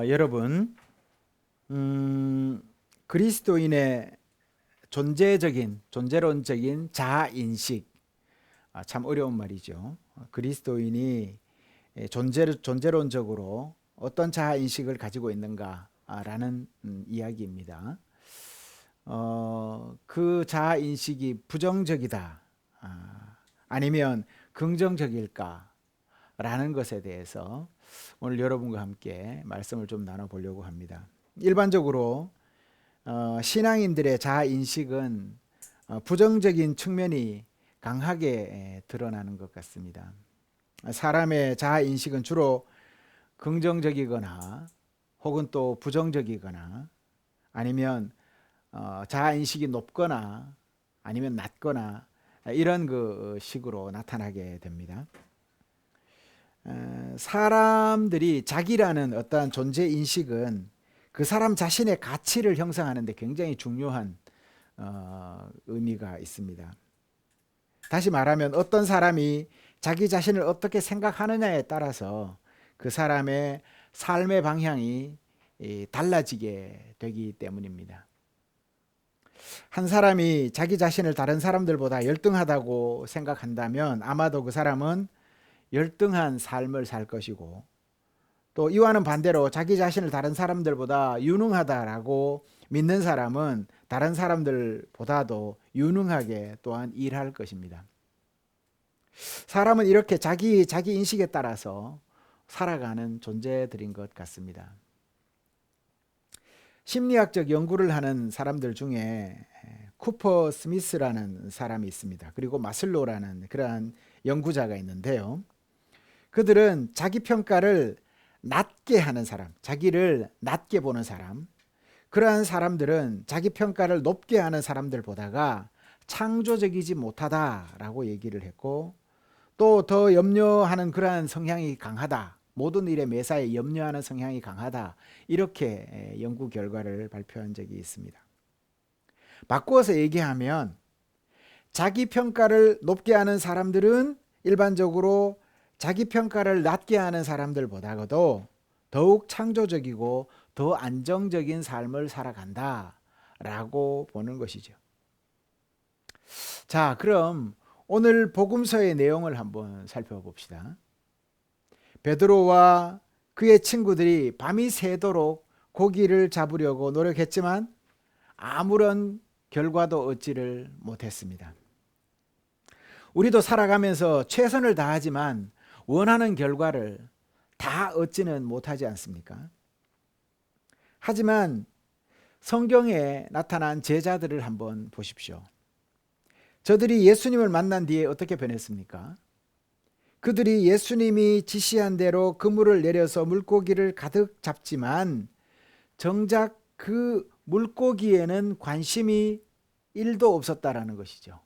여러분, 그리스도인의 존재론적인 자아인식, 참 어려운 말이죠. 그리스도인이 존재론적으로 어떤 자아인식을 가지고 있는가라는 이야기입니다. 그 자아인식이 부정적이다, 아니면 긍정적일까? 라는 것에 대해서 오늘 여러분과 함께 말씀을 좀 나눠보려고 합니다. 일반적으로 신앙인들의 자아인식은 부정적인 측면이 강하게 드러나는 것 같습니다. 사람의 자아인식은 주로 긍정적이거나 혹은 또 부정적이거나 아니면 자아인식이 높거나 아니면 낮거나 이런 그 식으로 나타나게 됩니다. 사람들이 자기라는 어떠한 존재 인식은 그 사람 자신의 가치를 형성하는 데 굉장히 중요한 의미가 있습니다. 다시 말하면 어떤 사람이 자기 자신을 어떻게 생각하느냐에 따라서 그 사람의 삶의 방향이 달라지게 되기 때문입니다. 한 사람이 자기 자신을 다른 사람들보다 열등하다고 생각한다면 아마도 그 사람은 열등한 삶을 살 것이고, 또 이와는 반대로 자기 자신을 다른 사람들보다 유능하다라고 믿는 사람은 다른 사람들보다도 유능하게 또한 일할 것입니다. 사람은 이렇게 자기 인식에 따라서 살아가는 존재들인 것 같습니다. 심리학적 연구를 하는 사람들 중에 쿠퍼 스미스라는 사람이 있습니다. 그리고 마슬로라는 그러한 연구자가 있는데요. 그들은 자기 평가를 낮게 하는 사람, 자기를 낮게 보는 사람, 그러한 사람들은 자기 평가를 높게 하는 사람들보다가 창조적이지 못하다라고 얘기를 했고, 또 더 염려하는 그러한 성향이 강하다, 모든 일에 매사에 염려하는 성향이 강하다, 이렇게 연구 결과를 발표한 적이 있습니다. 바꾸어서 얘기하면 자기 평가를 높게 하는 사람들은 일반적으로 자기 평가를 낮게 하는 사람들보다도 더욱 창조적이고 더 안정적인 삶을 살아간다라고 보는 것이죠. 자, 그럼 오늘 복음서의 내용을 한번 살펴봅시다. 베드로와 그의 친구들이 밤이 새도록 고기를 잡으려고 노력했지만 아무런 결과도 얻지를 못했습니다. 우리도 살아가면서 최선을 다하지만 원하는 결과를 다 얻지는 못하지 않습니까? 하지만 성경에 나타난 제자들을 한번 보십시오. 저들이 예수님을 만난 뒤에 어떻게 변했습니까? 그들이 예수님이 지시한 대로 그물을 내려서 물고기를 가득 잡지만 정작 그 물고기에는 관심이 1도 없었다라는 것이죠.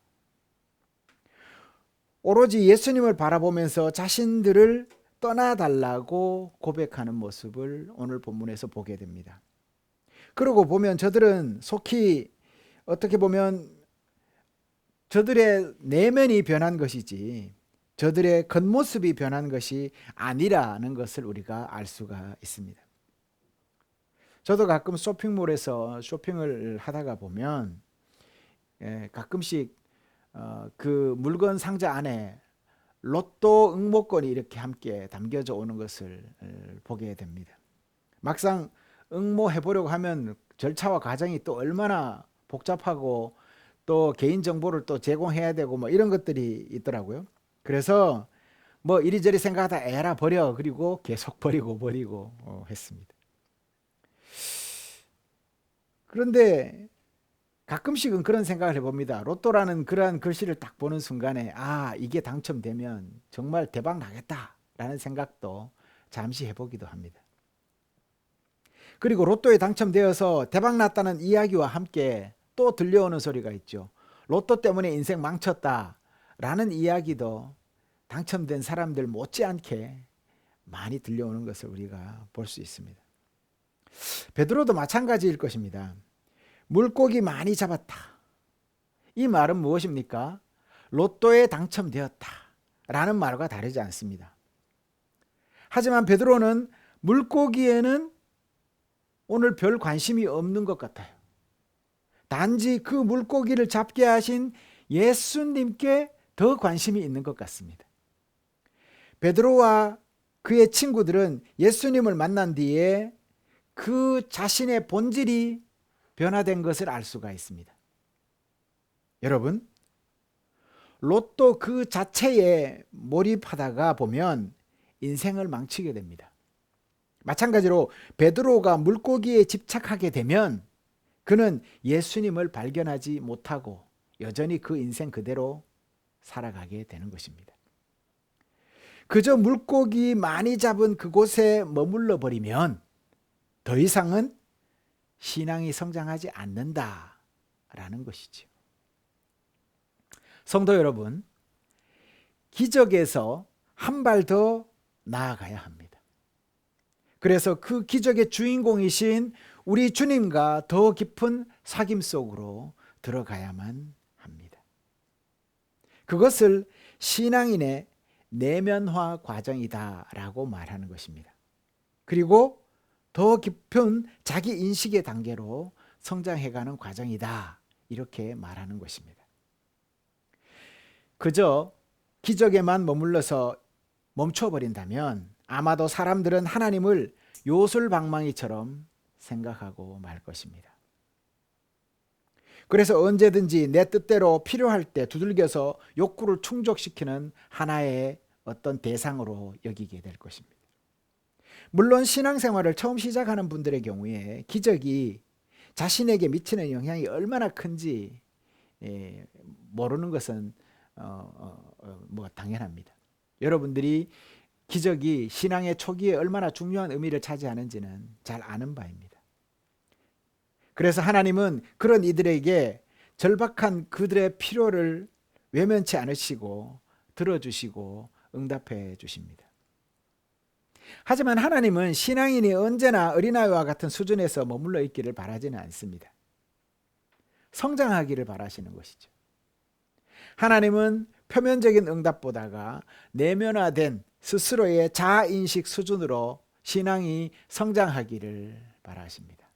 오로지 예수님을 바라보면서 자신들을 떠나달라고 고백하는 모습을 오늘 본문에서 보게 됩니다. 그러고 보면 저들은 속히 어떻게 보면 저들의 내면이 변한 것이지 저들의 겉모습이 변한 것이 아니라는 것을 우리가 알 수가 있습니다. 저도 가끔 쇼핑몰에서 쇼핑을 하다가 보면 가끔씩 그 물건 상자 안에 로또 응모권이 이렇게 함께 담겨져 오는 것을 보게 됩니다. 막상 응모해 보려고 하면 절차와 과정이 또 얼마나 복잡하고 또 개인정보를 또 제공해야 되고 뭐 이런 것들이 있더라고요. 그래서 뭐 이리저리 생각하다 에라 버려, 그리고 계속 버리고 했습니다. 그런데 가끔씩은 그런 생각을 해봅니다. 로또라는 그러한 글씨를 딱 보는 순간에 이게 당첨되면 정말 대박 나겠다라는 생각도 잠시 해보기도 합니다. 그리고 로또에 당첨되어서 대박 났다는 이야기와 함께 또 들려오는 소리가 있죠. 로또 때문에 인생 망쳤다라는 이야기도 당첨된 사람들 못지않게 많이 들려오는 것을 우리가 볼 수 있습니다. 베드로도 마찬가지일 것입니다. 물고기 많이 잡았다. 이 말은 무엇입니까? 로또에 당첨되었다 라는 말과 다르지 않습니다. 하지만 베드로는 물고기에는 오늘 별 관심이 없는 것 같아요. 단지 그 물고기를 잡게 하신 예수님께 더 관심이 있는 것 같습니다. 베드로와 그의 친구들은 예수님을 만난 뒤에 그 자신의 본질이 변화된 것을 알 수가 있습니다. 여러분, 로또 그 자체에 몰입하다가 보면 인생을 망치게 됩니다. 마찬가지로 베드로가 물고기에 집착하게 되면 그는 예수님을 발견하지 못하고 여전히 그 인생 그대로 살아가게 되는 것입니다. 그저 물고기 많이 잡은 그곳에 머물러 버리면 더 이상은 신앙이 성장하지 않는다라는 것이죠. 성도 여러분, 기적에서 한 발 더 나아가야 합니다. 그래서 그 기적의 주인공이신 우리 주님과 더 깊은 사귐 속으로 들어가야만 합니다. 그것을 신앙인의 내면화 과정이다라고 말하는 것입니다. 그리고 더 깊은 자기 인식의 단계로 성장해가는 과정이다, 이렇게 말하는 것입니다. 그저 기적에만 머물러서 멈춰버린다면 아마도 사람들은 하나님을 요술방망이처럼 생각하고 말 것입니다. 그래서 언제든지 내 뜻대로 필요할 때 두들겨서 욕구를 충족시키는 하나의 어떤 대상으로 여기게 될 것입니다. 물론 신앙생활을 처음 시작하는 분들의 경우에 기적이 자신에게 미치는 영향이 얼마나 큰지 모르는 것은 당연합니다. 여러분들이 기적이 신앙의 초기에 얼마나 중요한 의미를 차지하는지는 잘 아는 바입니다. 그래서 하나님은 그런 이들에게 절박한 그들의 필요를 외면치 않으시고 들어주시고 응답해 주십니다. 하지만 하나님은 신앙인이 언제나 어린아이와 같은 수준에서 머물러 있기를 바라지는 않습니다. 성장하기를 바라시는 것이죠. 하나님은 표면적인 응답보다가 내면화된 스스로의 자아인식 수준으로 신앙이 성장하기를 바라십니다.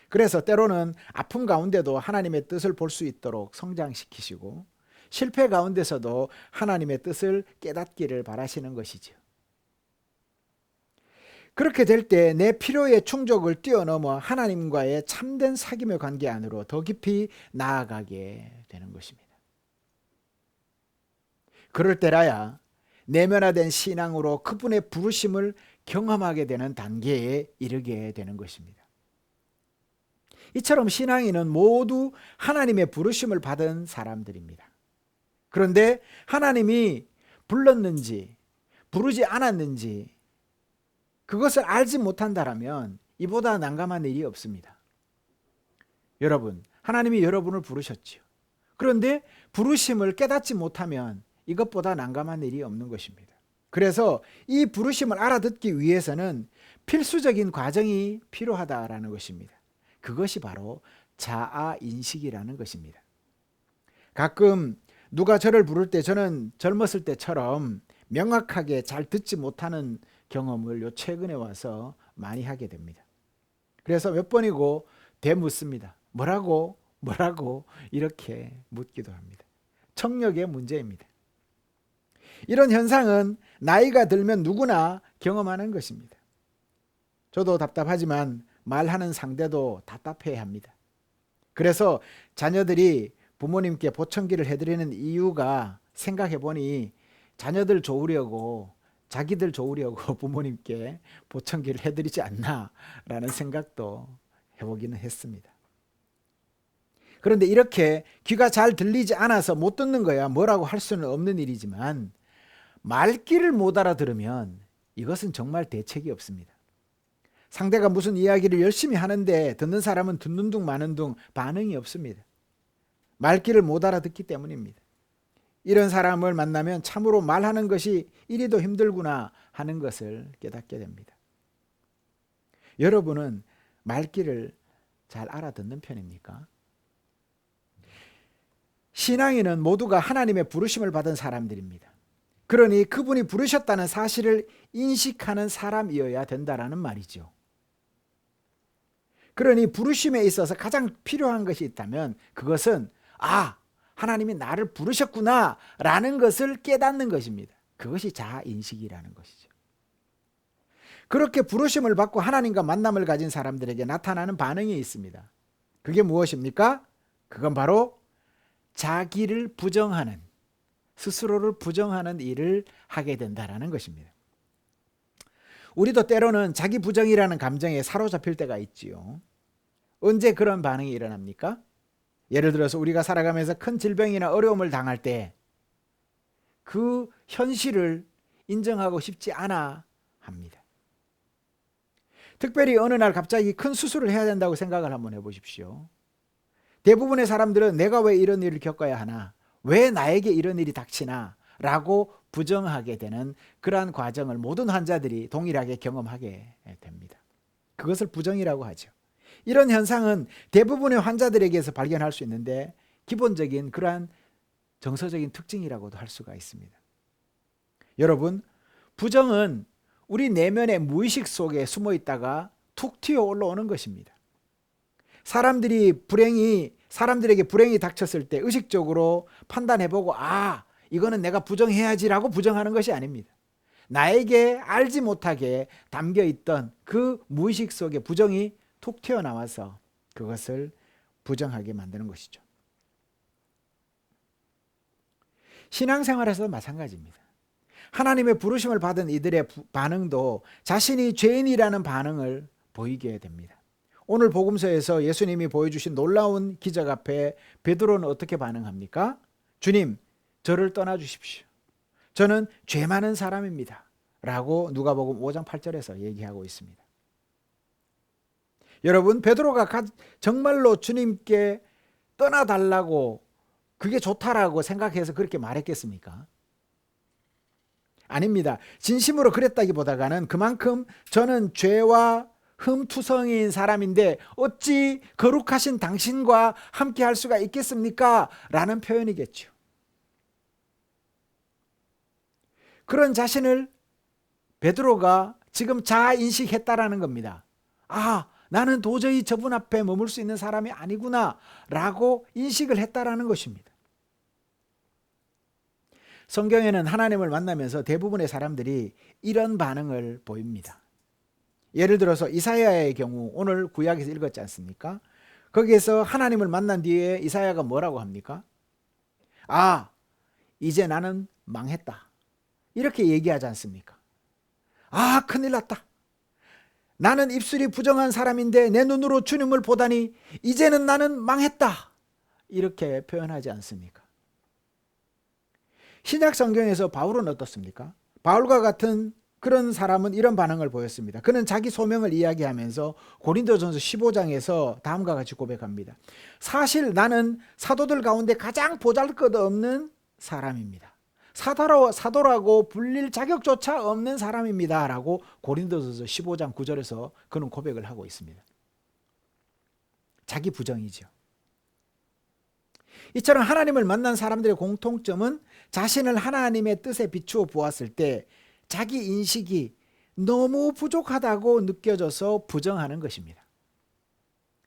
그래서 때로는 아픔 가운데도 하나님의 뜻을 볼 수 있도록 성장시키시고 실패 가운데서도 하나님의 뜻을 깨닫기를 바라시는 것이죠. 그렇게 될 때 내 필요의 충족을 뛰어넘어 하나님과의 참된 사귐의 관계 안으로 더 깊이 나아가게 되는 것입니다. 그럴 때라야 내면화된 신앙으로 그분의 부르심을 경험하게 되는 단계에 이르게 되는 것입니다. 이처럼 신앙인은 모두 하나님의 부르심을 받은 사람들입니다. 그런데 하나님이 불렀는지 부르지 않았는지 그것을 알지 못한다라면 이보다 난감한 일이 없습니다. 여러분, 하나님이 여러분을 부르셨지요. 그런데 부르심을 깨닫지 못하면 이것보다 난감한 일이 없는 것입니다. 그래서 이 부르심을 알아듣기 위해서는 필수적인 과정이 필요하다라는 것입니다. 그것이 바로 자아인식이라는 것입니다. 가끔 누가 저를 부를 때 저는 젊었을 때처럼 명확하게 잘 듣지 못하는 경험을 최근에 와서 많이 하게 됩니다. 그래서 몇 번이고 되묻습니다. 뭐라고 이렇게 묻기도 합니다. 청력의 문제입니다. 이런 현상은 나이가 들면 누구나 경험하는 것입니다. 저도 답답하지만 말하는 상대도 답답해합니다. 그래서 자녀들이 부모님께 보청기를 해드리는 이유가 생각해 보니 자녀들 좋으려고 자기들 좋으려고 부모님께 보청기를 해드리지 않나라는 생각도 해보기는 했습니다. 그런데 이렇게 귀가 잘 들리지 않아서 못 듣는 거야 뭐라고 할 수는 없는 일이지만 말귀를 못 알아들으면 이것은 정말 대책이 없습니다. 상대가 무슨 이야기를 열심히 하는데 듣는 사람은 듣는 둥 마는 둥 반응이 없습니다. 말귀를 못 알아듣기 때문입니다. 이런 사람을 만나면 참으로 말하는 것이 이리도 힘들구나 하는 것을 깨닫게 됩니다. 여러분은 말귀를 잘 알아듣는 편입니까? 신앙인은 모두가 하나님의 부르심을 받은 사람들입니다. 그러니 그분이 부르셨다는 사실을 인식하는 사람이어야 된다라는 말이죠. 그러니 부르심에 있어서 가장 필요한 것이 있다면 그것은 하나님이 나를 부르셨구나 라는 것을 깨닫는 것입니다. 그것이 자아인식이라는 것이죠. 그렇게 부르심을 받고 하나님과 만남을 가진 사람들에게 나타나는 반응이 있습니다. 그게 무엇입니까? 그건 바로 자기를 부정하는, 스스로를 부정하는 일을 하게 된다는 것입니다. 우리도 때로는 자기 부정이라는 감정에 사로잡힐 때가 있지요. 언제 그런 반응이 일어납니까? 예를 들어서 우리가 살아가면서 큰 질병이나 어려움을 당할 때 그 현실을 인정하고 싶지 않아 합니다. 특별히 어느 날 갑자기 큰 수술을 해야 된다고 생각을 한번 해보십시오. 대부분의 사람들은 내가 왜 이런 일을 겪어야 하나? 왜 나에게 이런 일이 닥치나? 라고 부정하게 되는 그러한 과정을 모든 환자들이 동일하게 경험하게 됩니다. 그것을 부정이라고 하죠. 이런 현상은 대부분의 환자들에게서 발견할 수 있는데 기본적인 그러한 정서적인 특징이라고도 할 수가 있습니다. 여러분, 부정은 우리 내면의 무의식 속에 숨어 있다가 툭 튀어 올라오는 것입니다. 사람들에게 불행이 닥쳤을 때 의식적으로 판단해보고 이거는 내가 부정해야지라고 부정하는 것이 아닙니다. 나에게 알지 못하게 담겨있던 그 무의식 속에 부정이 툭 튀어나와서 그것을 부정하게 만드는 것이죠. 신앙생활에서도 마찬가지입니다. 하나님의 부르심을 받은 이들의 반응도 자신이 죄인이라는 반응을 보이게 됩니다. 오늘 복음서에서 예수님이 보여주신 놀라운 기적 앞에 베드로는 어떻게 반응합니까? 주님, 저를 떠나주십시오. 저는 죄 많은 사람입니다. 라고 누가복음 5장 8절에서 얘기하고 있습니다. 여러분, 베드로가 정말로 주님께 떠나달라고 그게 좋다라고 생각해서 그렇게 말했겠습니까? 아닙니다. 진심으로 그랬다기보다는 그만큼 저는 죄와 흠투성이인 사람인데 어찌 거룩하신 당신과 함께 할 수가 있겠습니까? 라는 표현이겠죠. 그런 자신을 베드로가 지금 자아인식했다라는 겁니다. 나는 도저히 저분 앞에 머물 수 있는 사람이 아니구나 라고 인식을 했다라는 것입니다. 성경에는 하나님을 만나면서 대부분의 사람들이 이런 반응을 보입니다. 예를 들어서 이사야의 경우 오늘 구약에서 읽었지 않습니까? 거기에서 하나님을 만난 뒤에 이사야가 뭐라고 합니까? 이제 나는 망했다. 이렇게 얘기하지 않습니까? 큰일 났다. 나는 입술이 부정한 사람인데 내 눈으로 주님을 보다니 이제는 나는 망했다. 이렇게 표현하지 않습니까? 신약 성경에서 바울은 어떻습니까? 바울과 같은 그런 사람은 이런 반응을 보였습니다. 그는 자기 소명을 이야기하면서 고린도전서 15장에서 다음과 같이 고백합니다. 사실 나는 사도들 가운데 가장 보잘것없는 사람입니다. 사도라고 불릴 자격조차 없는 사람입니다. 라고 고린도전서 15장 9절에서 그는 고백을 하고 있습니다. 자기 부정이죠. 이처럼 하나님을 만난 사람들의 공통점은 자신을 하나님의 뜻에 비추어 보았을 때 자기 인식이 너무 부족하다고 느껴져서 부정하는 것입니다.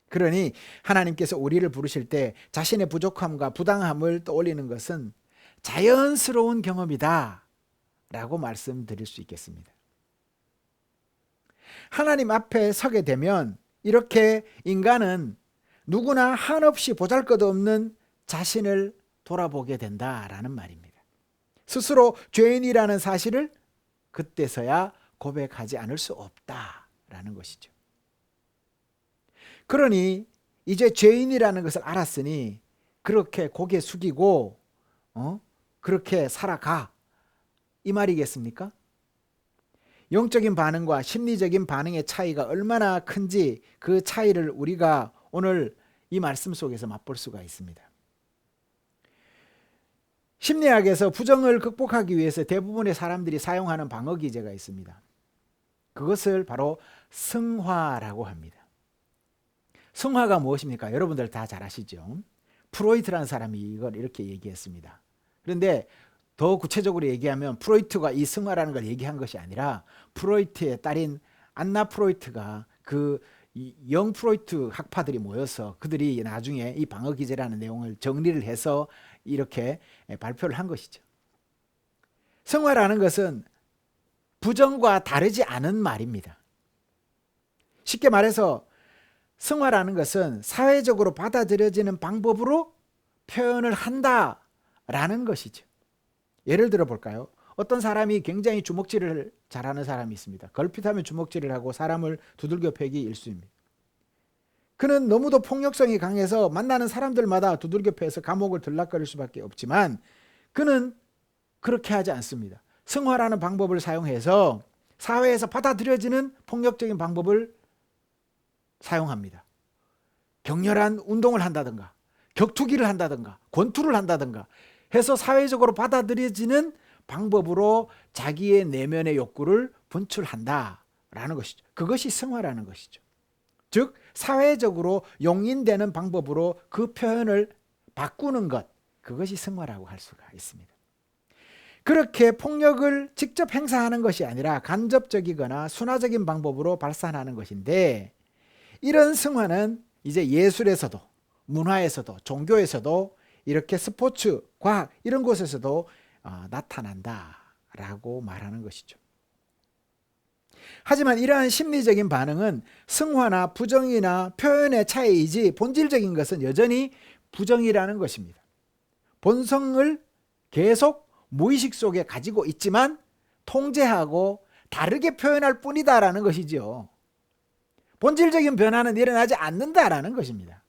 그러니 하나님께서 우리를 부르실 때 자신의 부족함과 부당함을 떠올리는 것은 자연스러운 경험이다 라고 말씀드릴 수 있겠습니다. 하나님 앞에 서게 되면 이렇게 인간은 누구나 한없이 보잘것없는 자신을 돌아보게 된다라는 말입니다. 스스로 죄인이라는 사실을 그때서야 고백하지 않을 수 없다라는 것이죠. 그러니 이제 죄인이라는 것을 알았으니 그렇게 고개 숙이고 그렇게 살아가 이 말이겠습니까? 영적인 반응과 심리적인 반응의 차이가 얼마나 큰지 그 차이를 우리가 오늘 이 말씀 속에서 맛볼 수가 있습니다. 심리학에서 부정을 극복하기 위해서 대부분의 사람들이 사용하는 방어 기제가 있습니다. 그것을 바로 승화라고 합니다. 승화가 무엇입니까? 여러분들 다 잘 아시죠? 프로이트라는 사람이 이걸 이렇게 얘기했습니다. 그런데 더 구체적으로 얘기하면 프로이트가 이 승화라는 걸 얘기한 것이 아니라 프로이트의 딸인 안나 프로이트가 그 이 영프로이트 학파들이 모여서 그들이 나중에 이 방어 기제라는 내용을 정리를 해서 이렇게 발표를 한 것이죠. 성화라는 것은 부정과 다르지 않은 말입니다. 쉽게 말해서 성화라는 것은 사회적으로 받아들여지는 방법으로 표현을 한다라는 것이죠. 예를 들어 볼까요? 어떤 사람이 굉장히 주먹질을 잘하는 사람이 있습니다. 걸핏하면 주먹질을 하고 사람을 두들겨 패기 일쑤입니다. 그는 너무도 폭력성이 강해서 만나는 사람들마다 두들겨 패서 감옥을 들락거릴 수밖에 없지만 그는 그렇게 하지 않습니다. 성화라는 방법을 사용해서 사회에서 받아들여지는 폭력적인 방법을 사용합니다. 격렬한 운동을 한다든가 격투기를 한다든가 권투를 한다든가 해서 사회적으로 받아들여지는 방법으로 자기의 내면의 욕구를 분출한다라는 것이죠. 그것이 성화라는 것이죠. 즉 사회적으로 용인되는 방법으로 그 표현을 바꾸는 것, 그것이 성화라고 할 수가 있습니다. 그렇게 폭력을 직접 행사하는 것이 아니라 간접적이거나 순화적인 방법으로 발산하는 것인데, 이런 성화는 이제 예술에서도 문화에서도 종교에서도 이렇게 스포츠, 과학 이런 곳에서도 나타난다라고 말하는 것이죠. 하지만 이러한 심리적인 반응은 성화나 부정이나 표현의 차이이지 본질적인 것은 여전히 부정이라는 것입니다. 본성을 계속 무의식 속에 가지고 있지만 통제하고 다르게 표현할 뿐이다라는 것이죠. 본질적인 변화는 일어나지 않는다라는 것입니다.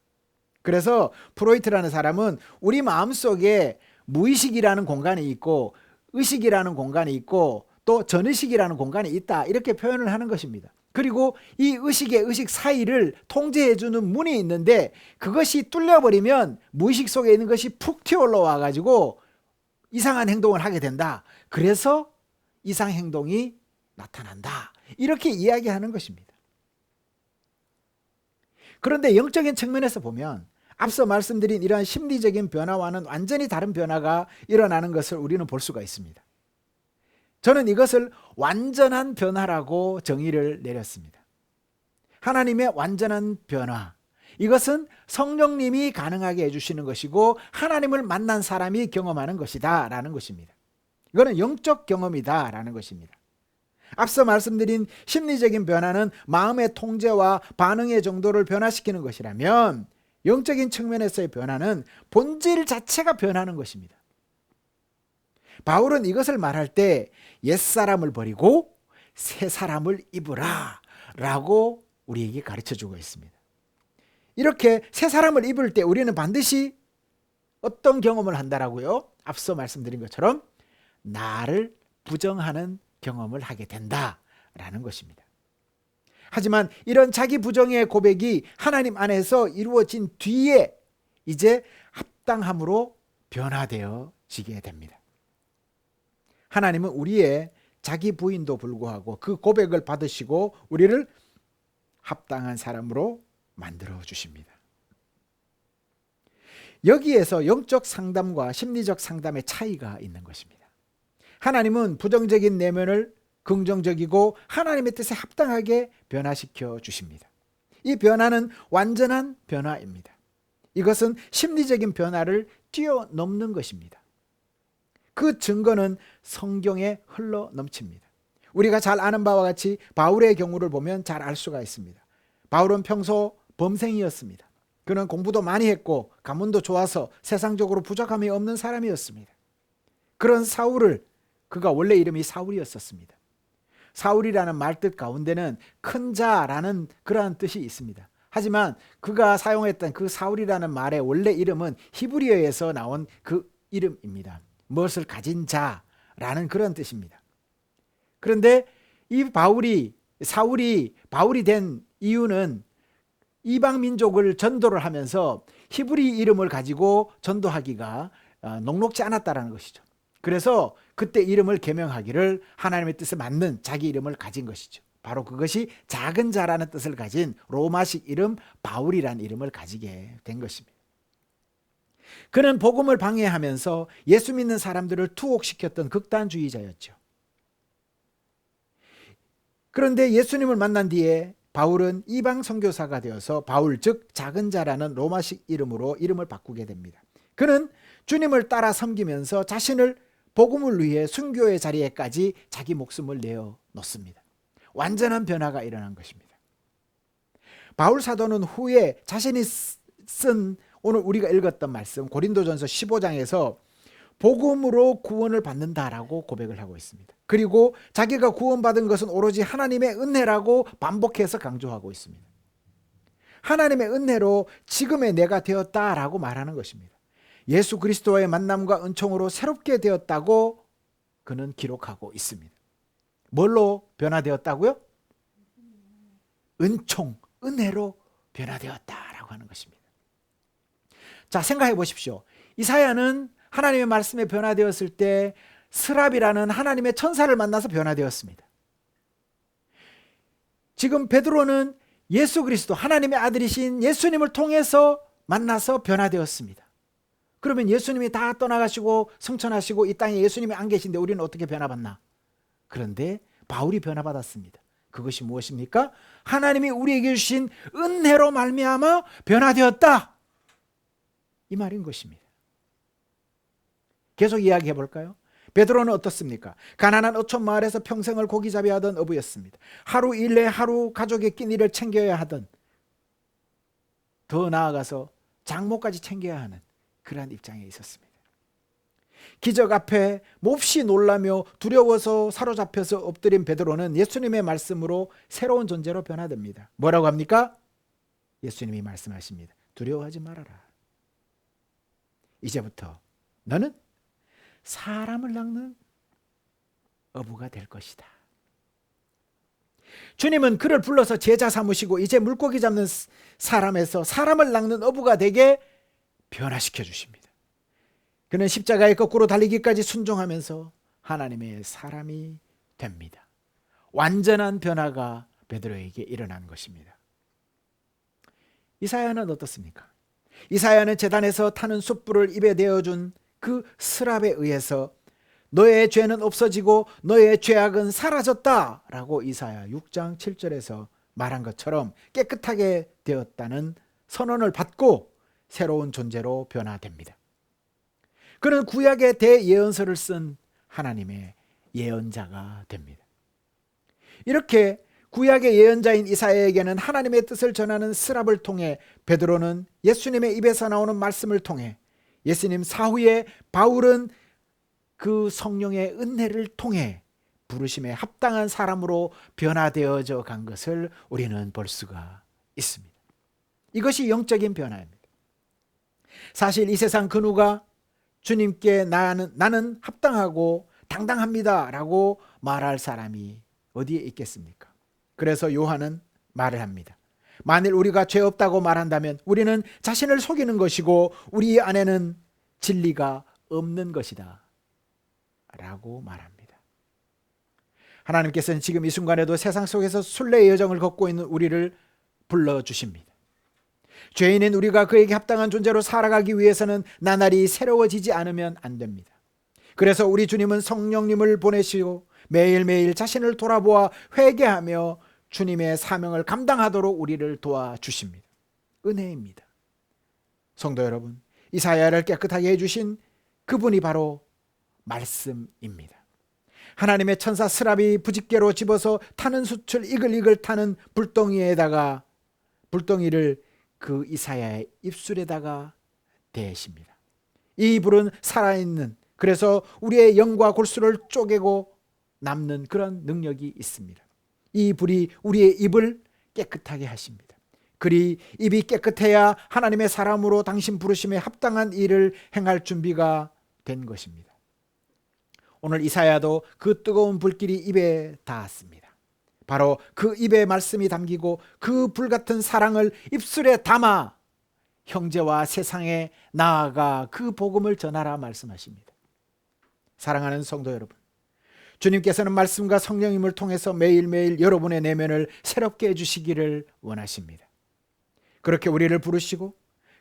그래서 프로이트라는 사람은 우리 마음속에 무의식이라는 공간이 있고 의식이라는 공간이 있고 또 전의식이라는 공간이 있다, 이렇게 표현을 하는 것입니다. 그리고 이 의식의 의식 사이를 통제해주는 문이 있는데 그것이 뚫려버리면 무의식 속에 있는 것이 푹 튀어올라와 가지고 이상한 행동을 하게 된다. 그래서 이상 행동이 나타난다, 이렇게 이야기하는 것입니다. 그런데 영적인 측면에서 보면 앞서 말씀드린 이러한 심리적인 변화와는 완전히 다른 변화가 일어나는 것을 우리는 볼 수가 있습니다. 저는 이것을 완전한 변화라고 정의를 내렸습니다. 하나님의 완전한 변화, 이것은 성령님이 가능하게 해주시는 것이고 하나님을 만난 사람이 경험하는 것이다 라는 것입니다. 이거는 영적 경험이다 라는 것입니다. 앞서 말씀드린 심리적인 변화는 마음의 통제와 반응의 정도를 변화시키는 것이라면 영적인 측면에서의 변화는 본질 자체가 변하는 것입니다. 바울은 이것을 말할 때 옛사람을 버리고 새사람을 입으라 라고 우리에게 가르쳐주고 있습니다. 이렇게 새사람을 입을 때 우리는 반드시 어떤 경험을 한다라고요? 앞서 말씀드린 것처럼 나를 부정하는 경험을 하게 된다라는 것입니다. 하지만 이런 자기 부정의 고백이 하나님 안에서 이루어진 뒤에 이제 합당함으로 변화되어지게 됩니다. 하나님은 우리의 자기 부인도 불구하고 그 고백을 받으시고 우리를 합당한 사람으로 만들어 주십니다. 여기에서 영적 상담과 심리적 상담의 차이가 있는 것입니다. 하나님은 부정적인 내면을 긍정적이고 하나님의 뜻에 합당하게 변화시켜 주십니다. 이 변화는 완전한 변화입니다. 이것은 심리적인 변화를 뛰어넘는 것입니다. 그 증거는 성경에 흘러 넘칩니다. 우리가 잘 아는 바와 같이 바울의 경우를 보면 잘 알 수가 있습니다. 바울은 평소 범생이었습니다. 그는 공부도 많이 했고 가문도 좋아서 세상적으로 부족함이 없는 사람이었습니다. 그런 사울을, 그가 원래 이름이 사울이었었습니다. 사울이라는 말뜻 가운데는 큰 자라는 그러한 뜻이 있습니다. 하지만 그가 사용했던 그 사울이라는 말의 원래 이름은 히브리어에서 나온 그 이름입니다. 무엇을 가진 자라는 그런 뜻입니다. 그런데 이 사울이 바울이 된 이유는 이방 민족을 전도를 하면서 히브리 이름을 가지고 전도하기가 녹록지 않았다라는 것이죠. 그래서 그때 이름을 개명하기를 하나님의 뜻에 맞는 자기 이름을 가진 것이죠. 바로 그것이 작은 자라는 뜻을 가진 로마식 이름 바울이라는 이름을 가지게 된 것입니다. 그는 복음을 방해하면서 예수 믿는 사람들을 투옥시켰던 극단주의자였죠. 그런데 예수님을 만난 뒤에 바울은 이방 선교사가 되어서 바울 즉 작은 자라는 로마식 이름으로 이름을 바꾸게 됩니다. 그는 주님을 따라 섬기면서 자신을 복음을 위해 순교의 자리에까지 자기 목숨을 내어 놓습니다. 완전한 변화가 일어난 것입니다. 바울 사도는 후에 자신이 쓴 오늘 우리가 읽었던 말씀 고린도전서 15장에서 복음으로 구원을 받는다라고 고백을 하고 있습니다. 그리고 자기가 구원받은 것은 오로지 하나님의 은혜라고 반복해서 강조하고 있습니다. 하나님의 은혜로 지금의 내가 되었다라고 말하는 것입니다. 예수 그리스도와의 만남과 은총으로 새롭게 되었다고 그는 기록하고 있습니다. 뭘로 변화되었다고요? 은총, 은혜로 변화되었다라고 하는 것입니다. 자, 생각해 보십시오. 이사야는 하나님의 말씀에 변화되었을 때 스랍이라는 하나님의 천사를 만나서 변화되었습니다. 지금 베드로는 예수 그리스도 하나님의 아들이신 예수님을 통해서 만나서 변화되었습니다. 그러면 예수님이 다 떠나가시고 성천하시고 이 땅에 예수님이 안 계신데 우리는 어떻게 변화받나? 그런데 바울이 변화받았습니다. 그것이 무엇입니까? 하나님이 우리에게 주신 은혜로 말미암아 변화되었다, 이 말인 것입니다. 계속 이야기해 볼까요? 베드로는 어떻습니까? 가난한 어촌 마을에서 평생을 고기잡이 하던 어부였습니다. 하루 일 내 하루 가족의 끼니를 챙겨야 하던, 더 나아가서 장모까지 챙겨야 하는 그러한 입장에 있었습니다. 기적 앞에 몹시 놀라며 두려워서 사로잡혀서 엎드린 베드로는 예수님의 말씀으로 새로운 존재로 변화됩니다. 뭐라고 합니까? 예수님이 말씀하십니다. 두려워하지 말아라. 이제부터 너는 사람을 낚는 어부가 될 것이다. 주님은 그를 불러서 제자 삼으시고 이제 물고기 잡는 사람에서 사람을 낚는 어부가 되게 변화시켜 주십니다. 그는 십자가에 거꾸로 달리기까지 순종하면서 하나님의 사람이 됩니다. 완전한 변화가 베드로에게 일어난 것입니다. 이사야는 어떻습니까? 이사야는 제단에서 타는 숯불을 입에 대어준 그 스랍에 의해서 너의 죄는 없어지고 너의 죄악은 사라졌다 라고 이사야 6장 7절에서 말한 것처럼 깨끗하게 되었다는 선언을 받고 새로운 존재로 변화됩니다. 그는 구약의 대예언서를 쓴 하나님의 예언자가 됩니다. 이렇게 구약의 예언자인 이사야에게는 하나님의 뜻을 전하는 스랍을 통해 베드로는 예수님의 입에서 나오는 말씀을 통해, 예수님 사후에 바울은 그 성령의 은혜를 통해 부르심에 합당한 사람으로 변화되어져 간 것을 우리는 볼 수가 있습니다. 이것이 영적인 변화입니다. 사실 이 세상 그 누가 주님께 나는 합당하고 당당합니다 라고 말할 사람이 어디에 있겠습니까? 그래서 요한은 말을 합니다. 만일 우리가 죄 없다고 말한다면 우리는 자신을 속이는 것이고 우리 안에는 진리가 없는 것이다 라고 말합니다. 하나님께서는 지금 이 순간에도 세상 속에서 순례의 여정을 걷고 있는 우리를 불러주십니다. 죄인인 우리가 그에게 합당한 존재로 살아가기 위해서는 나날이 새로워지지 않으면 안 됩니다. 그래서 우리 주님은 성령님을 보내시고 매일매일 자신을 돌아보아 회개하며 주님의 사명을 감당하도록 우리를 도와주십니다. 은혜입니다. 성도 여러분, 이사야를 깨끗하게 해주신 그분이 바로 말씀입니다. 하나님의 천사 스랍이 부집개로 집어서 타는 숯을 이글이글 타는 불덩이에다가 불덩이를 그 이사야의 입술에다가 대십니다. 이 불은 살아있는, 그래서 우리의 영과 골수를 쪼개고 남는 그런 능력이 있습니다. 이 불이 우리의 입을 깨끗하게 하십니다. 그리 입이 깨끗해야 하나님의 사람으로 당신 부르심에 합당한 일을 행할 준비가 된 것입니다. 오늘 이사야도 그 뜨거운 불길이 입에 닿았습니다. 바로 그 입에 말씀이 담기고 그 불같은 사랑을 입술에 담아 형제와 세상에 나아가 그 복음을 전하라 말씀하십니다. 사랑하는 성도 여러분, 주님께서는 말씀과 성령님을 통해서 매일매일 여러분의 내면을 새롭게 해주시기를 원하십니다. 그렇게 우리를 부르시고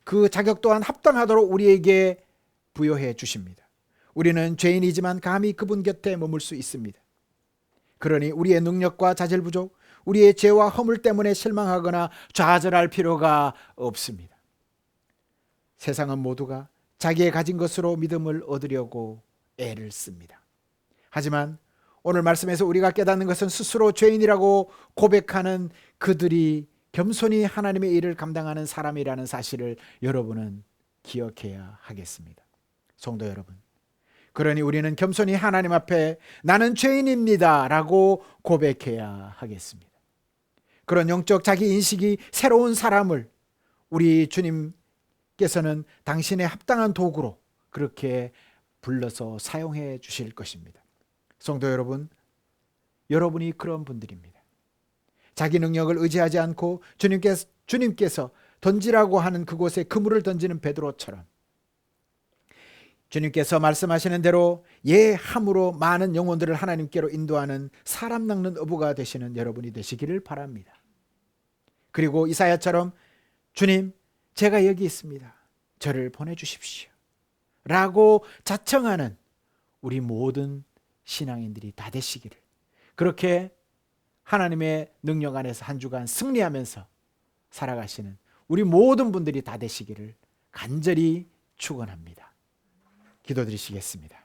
그 자격 또한 합당하도록 우리에게 부여해 주십니다. 우리는 죄인이지만 감히 그분 곁에 머물 수 있습니다. 그러니 우리의 능력과 자질 부족, 우리의 죄와 허물 때문에 실망하거나 좌절할 필요가 없습니다. 세상은 모두가 자기의 가진 것으로 믿음을 얻으려고 애를 씁니다. 하지만 오늘 말씀에서 우리가 깨닫는 것은 스스로 죄인이라고 고백하는 그들이 겸손히 하나님의 일을 감당하는 사람이라는 사실을 여러분은 기억해야 하겠습니다. 성도 여러분, 그러니 우리는 겸손히 하나님 앞에 나는 죄인입니다 라고 고백해야 하겠습니다. 그런 영적 자기 인식이 새로운 사람을 우리 주님께서는 당신의 합당한 도구로 그렇게 불러서 사용해 주실 것입니다. 성도 여러분, 여러분이 그런 분들입니다. 자기 능력을 의지하지 않고 주님께서 던지라고 하는 그곳에 그물을 던지는 베드로처럼 주님께서 말씀하시는 대로 예함으로 많은 영혼들을 하나님께로 인도하는 사람 낚는 어부가 되시는 여러분이 되시기를 바랍니다. 그리고 이사야처럼 주님, 제가 여기 있습니다. 저를 보내주십시오 라고 자청하는 우리 모든 신앙인들이 다 되시기를, 그렇게 하나님의 능력 안에서 한 주간 승리하면서 살아가시는 우리 모든 분들이 다 되시기를 간절히 축원합니다. 기도드리시겠습니다.